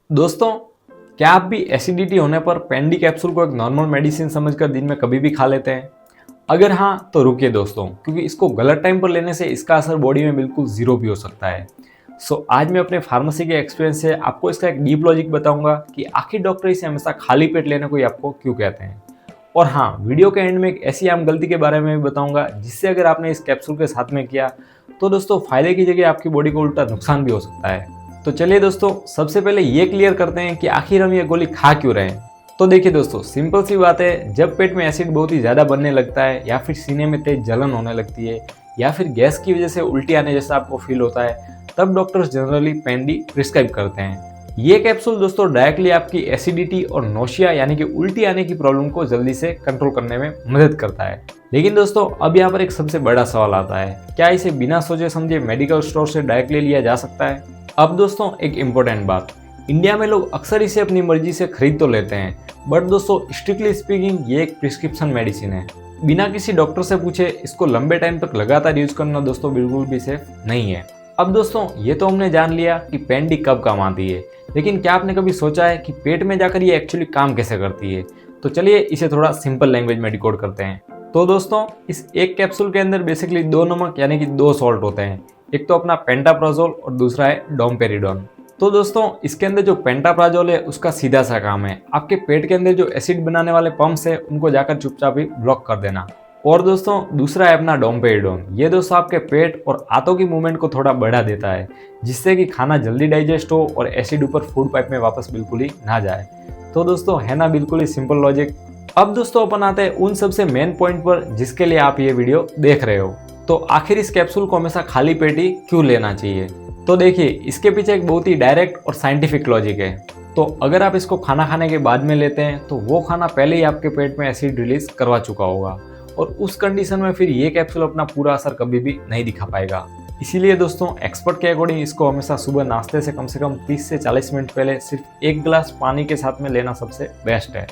दोस्तों, क्या आप भी एसिडिटी होने पर पेंडी कैप्सूल को एक नॉर्मल मेडिसिन समझकर दिन में कभी भी खा लेते हैं? अगर हाँ, तो रुकिए दोस्तों, क्योंकि इसको गलत टाइम पर लेने से इसका असर बॉडी में बिल्कुल जीरो भी हो सकता है। आज मैं अपने फार्मेसी के एक्सपीरियंस से आपको इसका एक डीप लॉजिक बताऊंगा कि आखिर डॉक्टर इसे हमेशा खाली पेट लेने को ही आपको क्यों कहते हैं। और हाँ, वीडियो के एंड में एक ऐसी आम गलती के बारे में भी बताऊंगा जिससे अगर आपने इस कैप्सूल के साथ में किया तो दोस्तों फायदे की जगह आपकी बॉडी को उल्टा नुकसान भी हो सकता है। तो चलिए दोस्तों, सबसे पहले ये क्लियर करते हैं कि आखिर हम ये गोली खा क्यों रहे हैं। तो देखिए दोस्तों, सिंपल सी बात है, जब पेट में एसिड बहुत ही ज़्यादा बनने लगता है या फिर सीने में तेज जलन होने लगती है या फिर गैस की वजह से उल्टी आने जैसा आपको फील होता है, तब डॉक्टर्स जनरली पेंडी प्रिस्क्राइब करते हैं। ये कैप्सूल दोस्तों डायरेक्टली आपकी एसिडिटी और नोशिया यानी कि उल्टी आने की प्रॉब्लम को जल्दी से कंट्रोल करने में मदद करता है। लेकिन दोस्तों, अब यहाँ पर एक सबसे बड़ा सवाल आता है, क्या इसे बिना सोचे समझे मेडिकल स्टोर से डायरेक्टली लिया जा सकता है? अब दोस्तों एक इम्पोर्टेंट बात, इंडिया में लोग अक्सर इसे अपनी मर्जी से खरीद तो लेते हैं, बट दोस्तों स्ट्रिक्टली स्पीकिंग ये एक प्रिस्क्रिप्शन मेडिसिन है। बिना किसी डॉक्टर से पूछे इसको लंबे टाइम तक लगातार यूज करना दोस्तों बिल्कुल भी सेफ नहीं है। अब दोस्तों, ये तो हमने जान लिया कि पेंडी कब काम आती है, लेकिन क्या आपने कभी सोचा है कि पेट में जाकर ये एक्चुअली काम कैसे करती है? तो चलिए इसे थोड़ा सिंपल लैंग्वेज में डिकोड करते हैं। तो दोस्तों, इस एक कैप्सूल के अंदर बेसिकली दो नमक यानी कि दो सॉल्ट होते हैं। एक तो अपना पेंटाप्राजोल और दूसरा है डोमपेरिडोन। तो दोस्तों, इसके अंदर जो पेंटाप्राजोल है उसका सीधा सा काम है आपके पेट के अंदर जो एसिड बनाने वाले पंप्स है उनको जाकर चुपचाप ही ब्लॉक कर देना। और दोस्तों दूसरा है अपना डोमपेरिडोन। ये दोस्तों आपके पेट और आंतों की मूवमेंट को थोड़ा बढ़ा देता है, जिससे कि खाना जल्दी डाइजेस्ट हो और एसिड ऊपर फूड पाइप में वापस बिल्कुल ही ना जाए। तो दोस्तों है ना बिल्कुल ही सिंपल लॉजिक। अब दोस्तों अपन आते हैं उन सबसे मेन पॉइंट पर जिसके लिए आप ये वीडियो देख रहे हो। तो आखिर इस कैप्सूल को हमेशा खाली पेट ही क्यों लेना चाहिए? तो देखिए, इसके पीछे एक बहुत ही डायरेक्ट और साइंटिफिक लॉजिक है। तो अगर आप इसको खाना खाने के बाद में लेते हैं तो वो खाना पहले ही आपके पेट में एसिड रिलीज करवा चुका होगा और उस कंडीशन में फिर ये कैप्सूल अपना पूरा असर कभी भी नहीं दिखा पाएगा। इसीलिए दोस्तों एक्सपर्ट के अकॉर्डिंग इसको हमेशा सुबह नाश्ते से कम 30 से 40 मिनट पहले सिर्फ एक गिलास पानी के साथ में लेना सबसे बेस्ट है।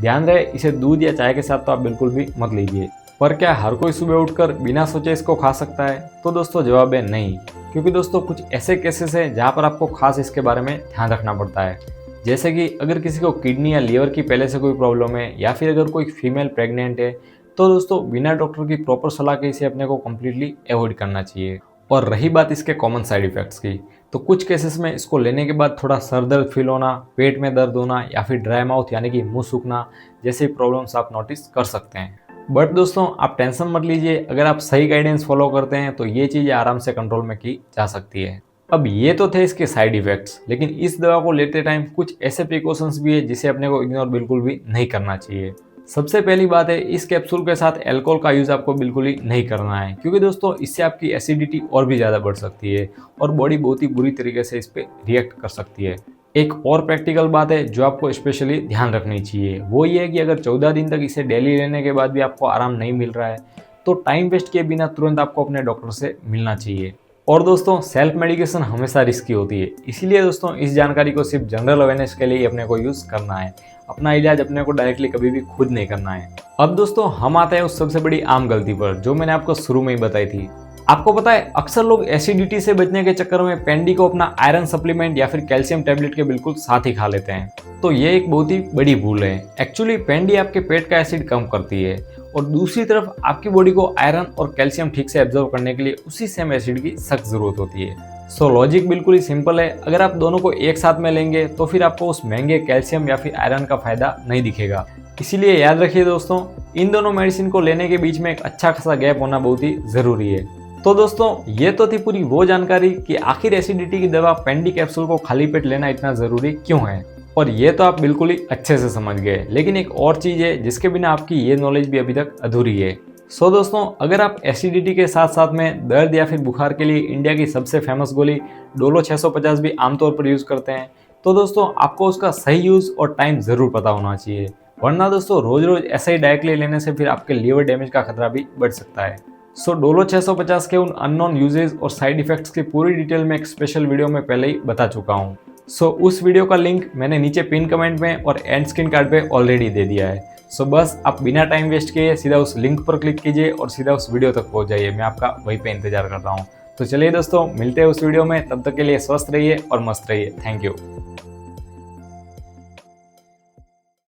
ध्यान रहे, इसे दूध या चाय के साथ तो आप बिल्कुल भी मत लीजिए। पर क्या हर कोई सुबह उठकर बिना सोचे इसको खा सकता है? तो दोस्तों जवाब है नहीं, क्योंकि दोस्तों कुछ ऐसे केसेस हैं जहाँ पर आपको खास इसके बारे में ध्यान रखना पड़ता है। जैसे कि अगर किसी को किडनी या लीवर की पहले से कोई प्रॉब्लम है या फिर अगर कोई फीमेल प्रेग्नेंट है, तो दोस्तों बिना डॉक्टर की प्रॉपर सलाह के इसे अपने को कम्प्लीटली अवॉइड करना चाहिए। और रही बात इसके कॉमन साइड इफेक्ट्स की, तो कुछ केसेस में इसको लेने के बाद थोड़ा सर दर्द फील होना, पेट में दर्द होना या फिर ड्राई माउथ यानी कि मुंह सूखना जैसे प्रॉब्लम्स आप नोटिस कर सकते हैं। बट दोस्तों आप टेंशन मत लीजिए, अगर आप सही गाइडेंस फॉलो करते हैं तो ये चीज़ें आराम से कंट्रोल में की जा सकती है। अब ये तो थे इसके साइड इफेक्ट्स, लेकिन इस दवा को लेते टाइम कुछ ऐसे प्रिकॉशंस भी है जिसे अपने को इग्नोर बिल्कुल भी नहीं करना चाहिए। सबसे पहली बात है, इस कैप्सूल के साथ अल्कोहल का यूज़ आपको बिल्कुल ही नहीं करना है, क्योंकि दोस्तों इससे आपकी एसिडिटी और भी ज़्यादा बढ़ सकती है और बॉडी बहुत ही बुरी तरीके से इस पर रिएक्ट कर सकती है। एक और प्रैक्टिकल बात है जो आपको स्पेशली ध्यान रखनी चाहिए, वो ये है कि अगर 14 दिन तक इसे डेली लेने के बाद भी आपको आराम नहीं मिल रहा है तो टाइम वेस्ट किए बिना तुरंत आपको अपने डॉक्टर से मिलना चाहिए। और दोस्तों सेल्फ मेडिकेशन हमेशा रिस्की होती है, इसीलिए दोस्तों इस जानकारी को सिर्फ जनरल अवेयरनेस के लिए अपने को यूज़ करना है। अपना इलाज अपने को डायरेक्टली कभी भी खुद नहीं करना है। अब दोस्तों हम आते हैं उस सबसे बड़ी आम गलती पर जो मैंने आपको शुरू में ही बताई थी। आपको पता है अक्सर लोग एसिडिटी से बचने के चक्कर में पेंडी को अपना आयरन सप्लीमेंट या फिर कैल्शियम टैबलेट के बिल्कुल साथ ही खा लेते हैं। तो ये एक बहुत ही बड़ी भूल है। एक्चुअली पेंडी आपके पेट का एसिड कम करती है और दूसरी तरफ आपकी बॉडी को आयरन और कैल्शियम ठीक से एब्जॉर्व करने के लिए उसी सेम एसिड की सख्त जरूरत होती है। लॉजिक बिल्कुल ही सिंपल है, अगर आप दोनों को एक साथ में लेंगे तो फिर आपको उस महंगे कैल्शियम या फिर आयरन का फायदा नहीं दिखेगा। इसीलिए याद रखिए दोस्तों, इन दोनों मेडिसिन को लेने के बीच में एक अच्छा खासा गैप होना बहुत ही जरूरी है। तो दोस्तों ये तो थी पूरी वो जानकारी कि आखिर एसिडिटी की दवा पेंडी कैप्सूल को खाली पेट लेना इतना जरूरी क्यों है, और ये तो आप बिल्कुल ही अच्छे से समझ गए। लेकिन एक और चीज़ है जिसके बिना आपकी ये नॉलेज भी अभी तक अधूरी है। दोस्तों अगर आप एसिडिटी के साथ साथ में दर्द या फिर बुखार के लिए इंडिया की सबसे फेमस गोली डोलो 650 भी आमतौर पर यूज़ करते हैं, तो दोस्तों आपको उसका सही यूज़ और टाइम ज़रूर पता होना चाहिए, वरना दोस्तों रोज़ रोज़ ऐसे ही डायरेक्टली लेने से फिर आपके लीवर डैमेज का खतरा भी बढ़ सकता है। डोलो 650 के उन अननोन यूजेज और साइड इफेक्ट्स की पूरी डिटेल में एक स्पेशल वीडियो में पहले ही बता चुका हूँ। उस वीडियो का लिंक मैंने नीचे पिन कमेंट में और एंड स्क्रीन कार्ड पे ऑलरेडी दे दिया है। बस आप बिना टाइम वेस्ट किए सीधा उस लिंक पर क्लिक कीजिए और सीधा उस वीडियो तक पहुंच जाइए। मैं आपका वहीं पे इंतजार कर रहा हूँ। तो चलिए दोस्तों, मिलते हैं उस वीडियो में। तब तक के लिए स्वस्थ रहिए और मस्त रहिए। Thank you.